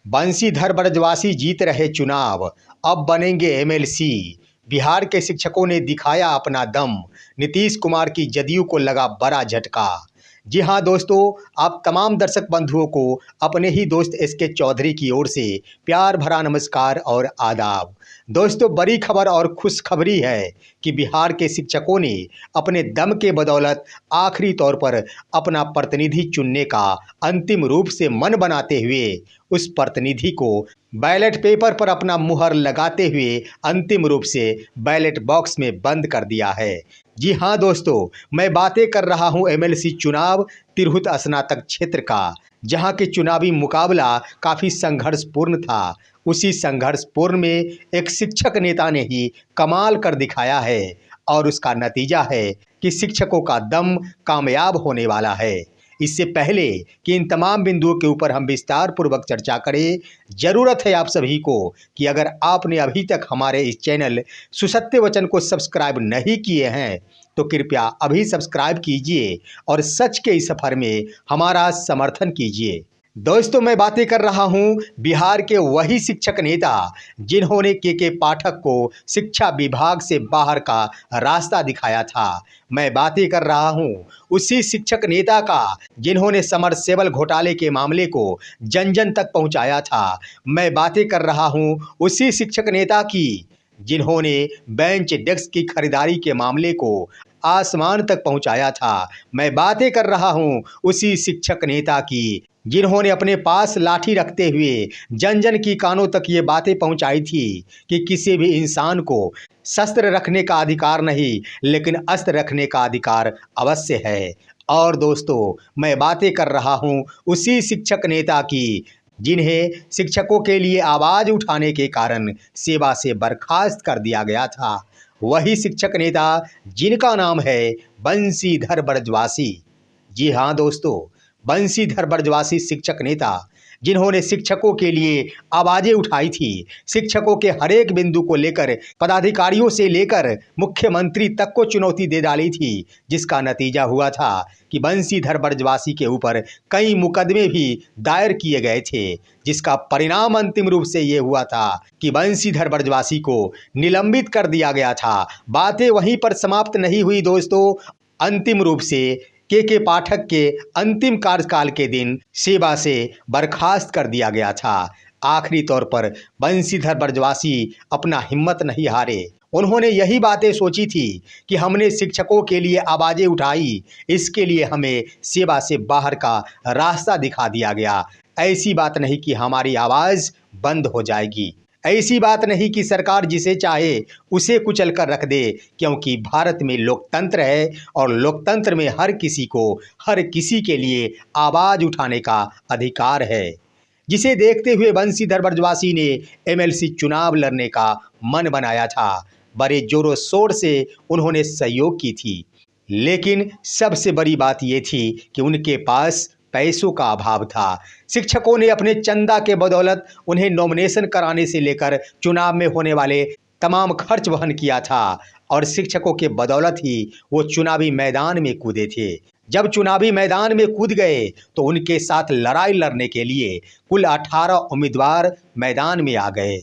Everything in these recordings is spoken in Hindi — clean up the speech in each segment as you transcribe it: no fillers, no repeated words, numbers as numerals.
बंशीधर ब्रजवासी जीत रहे चुनाव, अब बनेंगे एमएलसी। बिहार के शिक्षकों ने दिखाया अपना दम, नीतीश कुमार की जदयू को लगा बड़ा झटका। जी हाँ दोस्तों, आप तमाम दर्शक बंधुओं को अपने ही दोस्त एसके चौधरी की ओर से प्यार भरा नमस्कार और आदाब। दोस्तों, बड़ी खबर और खुशखबरी है कि बिहार के शिक्षकों ने अपने दम के बदौलत आखिरी तौर पर अपना प्रतिनिधि चुनने का अंतिम रूप से मन बनाते हुए उस प्रतिनिधि को बैलेट पेपर पर अपना मुहर लगाते हुए अंतिम रूप से बैलेट बॉक्स में बंद कर दिया है। जी हाँ दोस्तों, मैं बातें कर रहा हूँ एमएलसी चुनाव तिरहुत स्नातक क्षेत्र का, जहाँ के चुनावी मुकाबला काफ़ी संघर्षपूर्ण था। उसी संघर्षपूर्ण में एक शिक्षक नेता ने ही कमाल कर दिखाया है और उसका नतीजा है कि शिक्षकों का दम कामयाब होने वाला है। इससे पहले कि इन तमाम बिंदुओं के ऊपर हम विस्तार पूर्वक चर्चा करें, ज़रूरत है आप सभी को कि अगर आपने अभी तक हमारे इस चैनल सुसत्य वचन को सब्सक्राइब नहीं किए हैं तो कृपया अभी सब्सक्राइब कीजिए और सच के इस सफ़र में हमारा समर्थन कीजिए। दोस्तों, मैं बातें कर रहा हूं बिहार के वही शिक्षक नेता जिन्होंने के पाठक को शिक्षा विभाग से बाहर का रास्ता दिखाया था। मैं बातें कर रहा हूं उसी शिक्षक नेता का जिन्होंने समरसेबल घोटाले के मामले को जन जन तक पहुंचाया था। मैं बातें कर रहा हूं उसी शिक्षक नेता की जिन्होंने बेंच डेस्क की खरीदारी के मामले को आसमान तक पहुंचाया था। मैं बातें कर रहा हूं उसी शिक्षक नेता की जिन्होंने अपने पास लाठी रखते हुए जन जन की कानों तक ये बातें पहुंचाई थी कि किसी भी इंसान को शस्त्र रखने का अधिकार नहीं, लेकिन अस्त्र रखने का अधिकार अवश्य है। और दोस्तों, मैं बातें कर रहा हूं उसी शिक्षक नेता की जिन्हें शिक्षकों के लिए आवाज़ उठाने के कारण सेवा से बर्खास्त कर दिया गया था। वही शिक्षक नेता जिनका नाम है बंशीधर ब्रजवासी। जी हाँ दोस्तों, बंशीधर ब्रजवासी शिक्षक नेता जिन्होंने शिक्षकों के लिए आवाज़ें उठाई थी, शिक्षकों के हर एक बिंदु को लेकर पदाधिकारियों से लेकर मुख्यमंत्री तक को चुनौती दे डाली थी, जिसका नतीजा हुआ था कि बंशीधर ब्रजवासी के ऊपर कई मुकदमे भी दायर किए गए थे, जिसका परिणाम अंतिम रूप से ये हुआ था कि बंशीधर ब्रजवासी को निलंबित कर दिया गया था। बातें वहीं पर समाप्त नहीं हुई दोस्तों, अंतिम रूप से के पाठक के अंतिम कार्यकाल के दिन सेवा से बर्खास्त कर दिया गया था। आखिरी तौर पर बंशीधर ब्रजवासी अपना हिम्मत नहीं हारे। उन्होंने यही बातें सोची थी कि हमने शिक्षकों के लिए आवाज़ें उठाई, इसके लिए हमें सेवा से बाहर का रास्ता दिखा दिया गया। ऐसी बात नहीं कि हमारी आवाज़ बंद हो जाएगी, ऐसी बात नहीं कि सरकार जिसे चाहे उसे कुचल कर रख दे, क्योंकि भारत में लोकतंत्र है और लोकतंत्र में हर किसी को हर किसी के लिए आवाज़ उठाने का अधिकार है। जिसे देखते हुए बंशीधर ब्रजवासी ने एमएलसी चुनाव लड़ने का मन बनाया था। बड़े जोरों शोर से उन्होंने सहयोग की थी, लेकिन सबसे बड़ी बात ये थी कि उनके पास पैसों का अभाव था। शिक्षकों ने अपने चंदा के बदौलत उन्हें नॉमिनेशन कराने से लेकर चुनाव में होने वाले तमाम खर्च वहन किया था और शिक्षकों के बदौलत ही वो चुनावी मैदान में कूदे थे। जब चुनावी मैदान में कूद गए तो उनके साथ लड़ाई लड़ने के लिए कुल 18 उम्मीदवार मैदान में आ गए।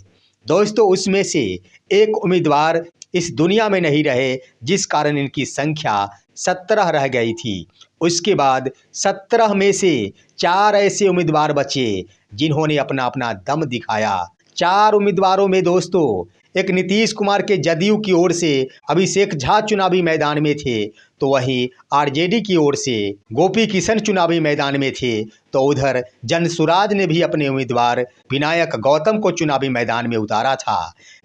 दोस्तों, उसमें से एक उम्मीदवार इस दुनिया में नहीं रहे, जिस कारण इनकी संख्या 17 रह गई थी। उसके बाद 17 में से 4 ऐसे उम्मीदवार बचे जिन्होंने अपना अपना दम दिखाया। 4 उम्मीदवारों में दोस्तों एक नीतीश कुमार के जदयू की ओर से अभिषेक झा चुनावी मैदान में थे, तो वहीं आरजेडी की ओर से गोपी किशन चुनावी मैदान में थे, तो उधर जनसुराज ने भी अपने उम्मीदवार विनायक गौतम को चुनावी मैदान में उतारा था।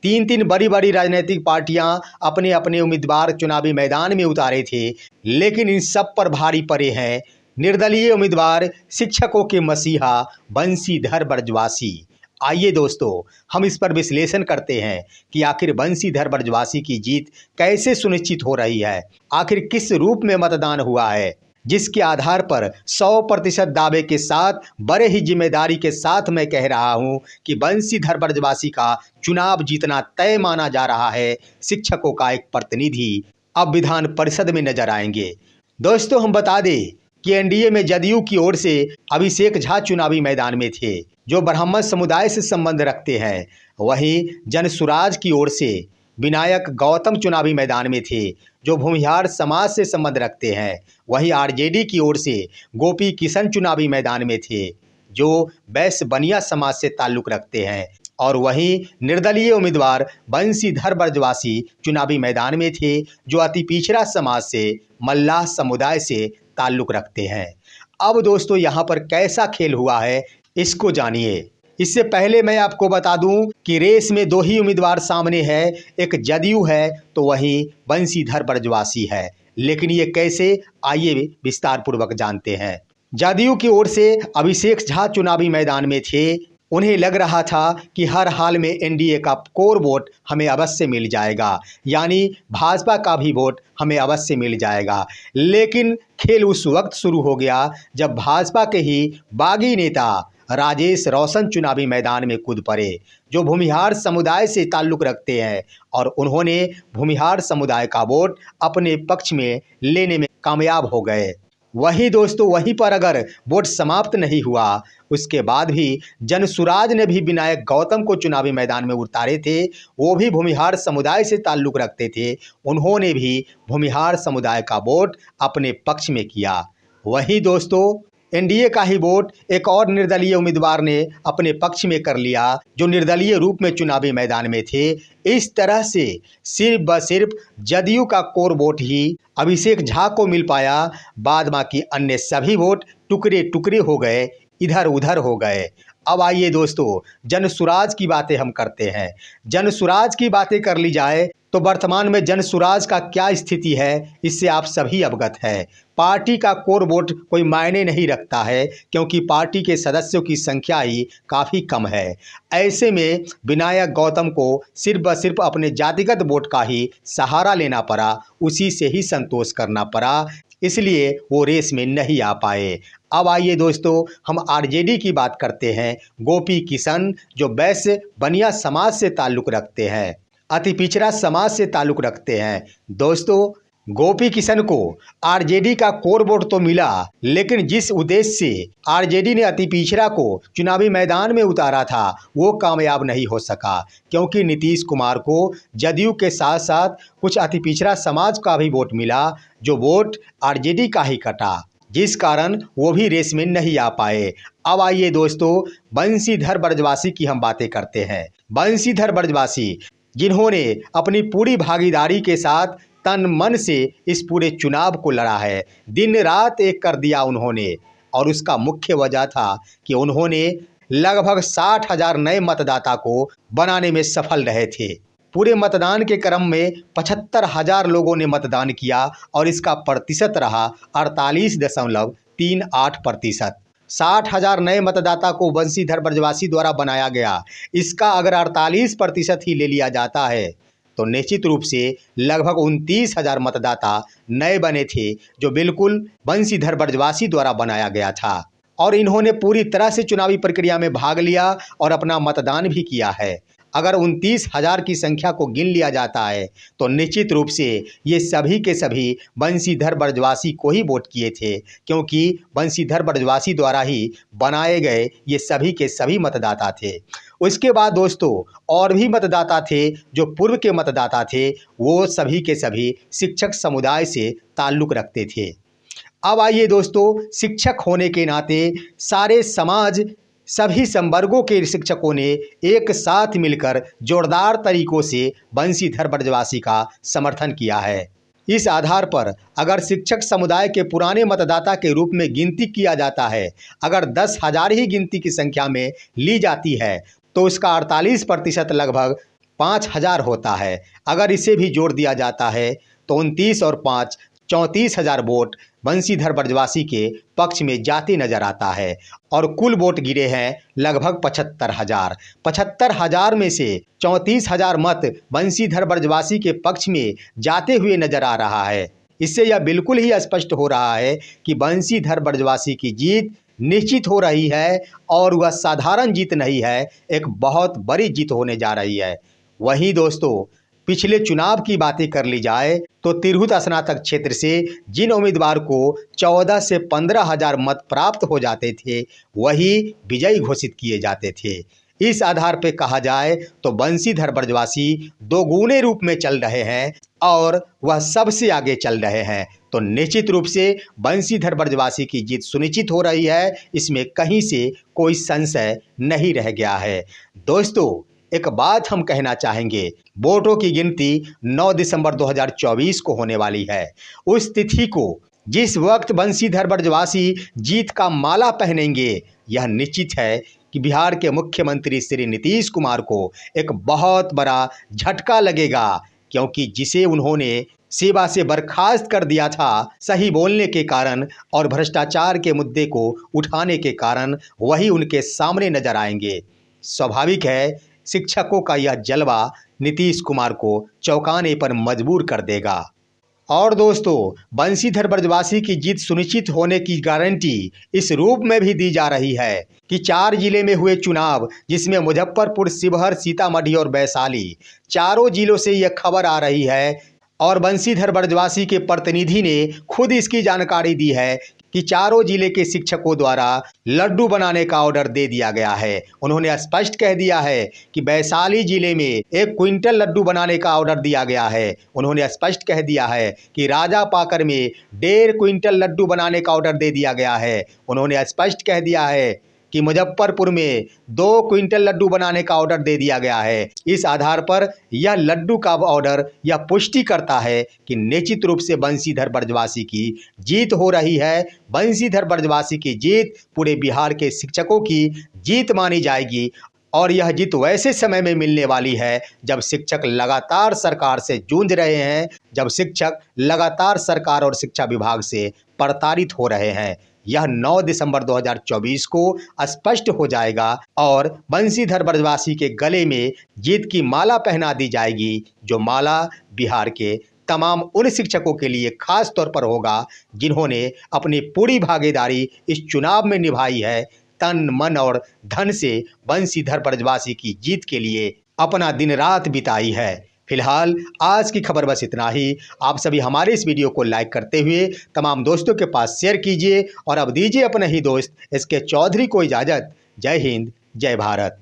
3 बड़ी बड़ी राजनीतिक पार्टियां अपने अपने उम्मीदवार चुनावी मैदान में उतारे थे, लेकिन इन सब पर भारी पड़े हैं निर्दलीय उम्मीदवार शिक्षकों के मसीहा बंशीधर ब्रजवासी। आइए दोस्तों, हम इस पर विश्लेषण करते हैं कि आखिर बंशीधर ब्रजवासी की जीत कैसे सुनिश्चित हो रही है, आखिर किस रूप में मतदान हुआ है, जिसके आधार पर 100% दावे के साथ बड़े ही जिम्मेदारी के साथ मैं कह रहा हूं कि बंशीधर ब्रजवासी का चुनाव जीतना तय माना जा रहा है। शिक्षकों का एक प्रतिनिधि अब विधान परिषद में नजर आएंगे। दोस्तों, हम बता दें कि एनडीए में जदयू की ओर से अभिषेक झा चुनावी मैदान में थे, जो ब्राह्मण समुदाय से संबंध रखते हैं। वहीं जनसुराज की ओर से विनायक गौतम चुनावी मैदान में थे, जो भूमिहार समाज से संबंध रखते हैं। वहीं आरजेडी की ओर से गोपी किशन चुनावी मैदान में थे, जो वैश्य बनिया समाज से ताल्लुक रखते हैं। और वहीं निर्दलीय उम्मीदवार बंशीधर ब्रजवासी चुनावी मैदान में थे, जो अति पिछड़ा समाज से मल्लाह समुदाय से ताल्लुक रखते हैं। अब दोस्तों यहाँ पर कैसा खेल हुआ है इसको जानिए। इससे पहले मैं आपको बता दूं कि रेस में दो ही उम्मीदवार सामने है, एक जदयू है तो वहीं बंशीधर ब्रजवासी है। लेकिन ये कैसे, आइए विस्तार पूर्वक जानते हैं। जदयू की ओर से अभिषेक झा चुनावी मैदान में थे। उन्हें लग रहा था कि हर हाल में एनडीए का कोर वोट हमें अवश्य मिल जाएगा, यानी भाजपा का भी वोट हमें अवश्य मिल जाएगा। लेकिन खेल उस वक्त शुरू हो गया जब भाजपा के ही बागी नेता राजेश रोशन चुनावी मैदान में कूद पड़े, जो भूमिहार समुदाय से ताल्लुक रखते हैं, और उन्होंने भूमिहार समुदाय का वोट अपने पक्ष में लेने में कामयाब हो गए। वहीं दोस्तों वहीं पर अगर वोट समाप्त नहीं हुआ, उसके बाद भी जनसुराज ने भी विनायक गौतम को चुनावी मैदान में उतारे थे। वो भी भूमिहार समुदाय से ताल्लुक रखते थे, उन्होंने भी भूमिहार समुदाय का वोट अपने पक्ष में किया। वहीं दोस्तों एनडीए का ही वोट एक और निर्दलीय उम्मीदवार ने अपने पक्ष में कर लिया, जो निर्दलीय रूप में चुनावी मैदान में थे। इस तरह से सिर्फ व सिर्फ जदयू का कोर वोट ही अभिषेक झा को मिल पाया। बाद बाकी अन्य सभी वोट टुकड़े टुकड़े हो गए, इधर उधर हो गए। अब आइए दोस्तों जनसुराज की बातें हम करते हैं। जनसुराज की बातें कर ली जाए तो वर्तमान में जनसुराज का क्या स्थिति है, इससे आप सभी अवगत है। पार्टी का कोर वोट कोई मायने नहीं रखता है, क्योंकि पार्टी के सदस्यों की संख्या ही काफ़ी कम है। ऐसे में विनायक गौतम को सिर्फ व सिर्फ अपने जातिगत वोट का ही सहारा लेना पड़ा, उसी से ही संतोष करना पड़ा, इसलिए वो रेस में नहीं आ पाए। अब आइए दोस्तों हम आरजेडी की बात करते हैं। गोपी किशन, जो वैश्य बनिया समाज से ताल्लुक़ रखते हैं, अति पिछड़ा समाज से ताल्लुक़ रखते हैं। दोस्तों गोपी किशन को आरजेडी का कोर वोट तो मिला, लेकिन जिस उद्देश्य से आरजेडी ने अति पिछड़ा को चुनावी मैदान में उतारा था, वो कामयाब नहीं हो सका, क्योंकि नीतीश कुमार को जदयू के साथ साथ कुछ अति पिछड़ा समाज का भी वोट मिला, जो वोट आरजेडी का ही कटा, जिस कारण वो भी रेस में नहीं आ पाए। अब आइए दोस्तों बंशीधर ब्रजवासी की हम बातें करते हैं। बंशीधर ब्रजवासी, जिन्होंने अपनी पूरी भागीदारी के साथ तन मन से इस पूरे चुनाव को लड़ा है, दिन रात एक कर दिया उन्होंने, और उसका मुख्य वजह था कि उन्होंने लगभग 60,000 नए मतदाता को बनाने में सफल रहे थे। पूरे मतदान के क्रम में 75,000 लोगों ने मतदान किया, और इसका प्रतिशत रहा 48.38%। 60,000 नए मतदाता को बंशीधर ब्रजवासी द्वारा बनाया गया। इसका अगर 48% ही ले लिया जाता है तो निश्चित रूप से लगभग 29,000 मतदाता नए बने थे, जो बिल्कुल बंशीधर ब्रजवासी द्वारा बनाया गया था। और इन्होंने पूरी तरह से चुनावी प्रक्रिया में भाग लिया और अपना मतदान भी किया है। अगर 29,000 की संख्या को गिन लिया जाता है तो निश्चित रूप से ये सभी के सभी बंशीधर ब्रजवासी को ही वोट किए थे, क्योंकि बंशीधर ब्रजवासी द्वारा ही बनाए गए ये सभी के सभी मतदाता थे। उसके बाद दोस्तों और भी मतदाता थे, जो पूर्व के मतदाता थे, वो सभी के सभी शिक्षक समुदाय से ताल्लुक़ रखते थे। अब आइए दोस्तों शिक्षक होने के नाते सारे समाज, सभी संवर्गों के शिक्षकों ने एक साथ मिलकर जोरदार तरीकों से बंशीधर ब्रजवासी का समर्थन किया है। इस आधार पर अगर शिक्षक समुदाय के पुराने मतदाता के रूप में गिनती किया जाता है, अगर 10,000 ही गिनती की संख्या में ली जाती है, तो उसका 48% लगभग 5,000 होता है। अगर इसे भी जोड़ दिया जाता है तो 29 और 5 34,000 वोट बंशीधर ब्रजवासी के पक्ष में जाते नजर आता है। और कुल वोट गिरे हैं लगभग 75,000। 75,000 में से 34,000 मत बंशीधर ब्रजवासी के पक्ष में जाते हुए नजर आ रहा है। इससे यह बिल्कुल ही स्पष्ट हो रहा है कि बंशीधर ब्रजवासी की जीत निश्चित हो रही है, और वह साधारण जीत नहीं है, एक बहुत बड़ी जीत होने जा रही है। वहीं दोस्तों पिछले चुनाव की बातें कर ली जाए तो तिरहुत स्नातक क्षेत्र से जिन उम्मीदवार को 14 से 15,000 मत प्राप्त हो जाते थे वही विजयी घोषित किए जाते थे। इस आधार पर कहा जाए तो बंशीधर ब्रजवासी दोगुने रूप में चल रहे हैं और वह सबसे आगे चल रहे हैं। तो निश्चित रूप से बंशीधर ब्रजवासी की जीत सुनिश्चित हो रही है, इसमें कहीं से कोई संशय नहीं रह गया है। दोस्तों, एक बात हम कहना चाहेंगे, वोटों की गिनती 9 दिसंबर 2024 को होने वाली है। उस तिथि को जिस वक्त बंशीधर ब्रजवासी जीत का माला पहनेंगे, यह निश्चित है कि बिहार के मुख्यमंत्री श्री नीतीश कुमार को एक बहुत बड़ा झटका लगेगा, क्योंकि जिसे उन्होंने सेवा से बर्खास्त कर दिया था सही बोलने के कारण और भ्रष्टाचार के मुद्दे को उठाने के कारण, वही उनके सामने नजर आएंगे। स्वाभाविक है, शिक्षकों का यह जलवा नीतीश कुमार को चौंकाने पर मजबूर कर देगा। और दोस्तों, बंशीधर ब्रजवासी की जीत सुनिश्चित होने की गारंटी इस रूप में भी दी जा रही है कि 4 जिले में हुए चुनाव, जिसमें मुजफ्फरपुर, शिवहर, सीतामढ़ी और वैशाली, चारों जिलों से यह खबर आ रही है और बंशीधर ब्रजवासी के प्रतिनिधि ने खुद इसकी जानकारी दी है कि चारों जिले के शिक्षकों द्वारा लड्डू बनाने का ऑर्डर दे दिया गया है। उन्होंने स्पष्ट कह दिया है कि वैशाली जिले में 1 क्विंटल लड्डू बनाने का ऑर्डर दिया गया है। उन्होंने स्पष्ट कह दिया है कि राजापाकर में 1.5 क्विंटल लड्डू बनाने का ऑर्डर दे दिया गया है। उन्होंने स्पष्ट कह दिया है कि मुजफ्फरपुर में 2 क्विंटल लड्डू बनाने का ऑर्डर दे दिया गया है। इस आधार पर यह लड्डू का ऑर्डर यह पुष्टि करता है कि निश्चित रूप से बंशीधर ब्रजवासी की जीत हो रही है। बंशीधर ब्रजवासी की जीत पूरे बिहार के शिक्षकों की जीत मानी जाएगी और यह जीत वैसे समय में मिलने वाली है जब शिक्षक लगातार सरकार से जूझ रहे हैं, जब शिक्षक लगातार सरकार और शिक्षा विभाग से प्रताड़ित हो रहे हैं। यह 9 दिसंबर 2024 को स्पष्ट हो जाएगा और बंशीधर ब्रजवासी के गले में जीत की माला पहना दी जाएगी, जो माला बिहार के तमाम उन शिक्षकों के लिए खास तौर पर होगा जिन्होंने अपनी पूरी भागीदारी इस चुनाव में निभाई है, तन मन और धन से बंशीधर ब्रजवासी की जीत के लिए अपना दिन रात बिताई है। फिलहाल आज की खबर बस इतना ही। आप सभी हमारे इस वीडियो को लाइक करते हुए तमाम दोस्तों के पास शेयर कीजिए और अब दीजिए अपने ही दोस्त SK चौधरी को इजाज़त। जय हिंद, जय भारत।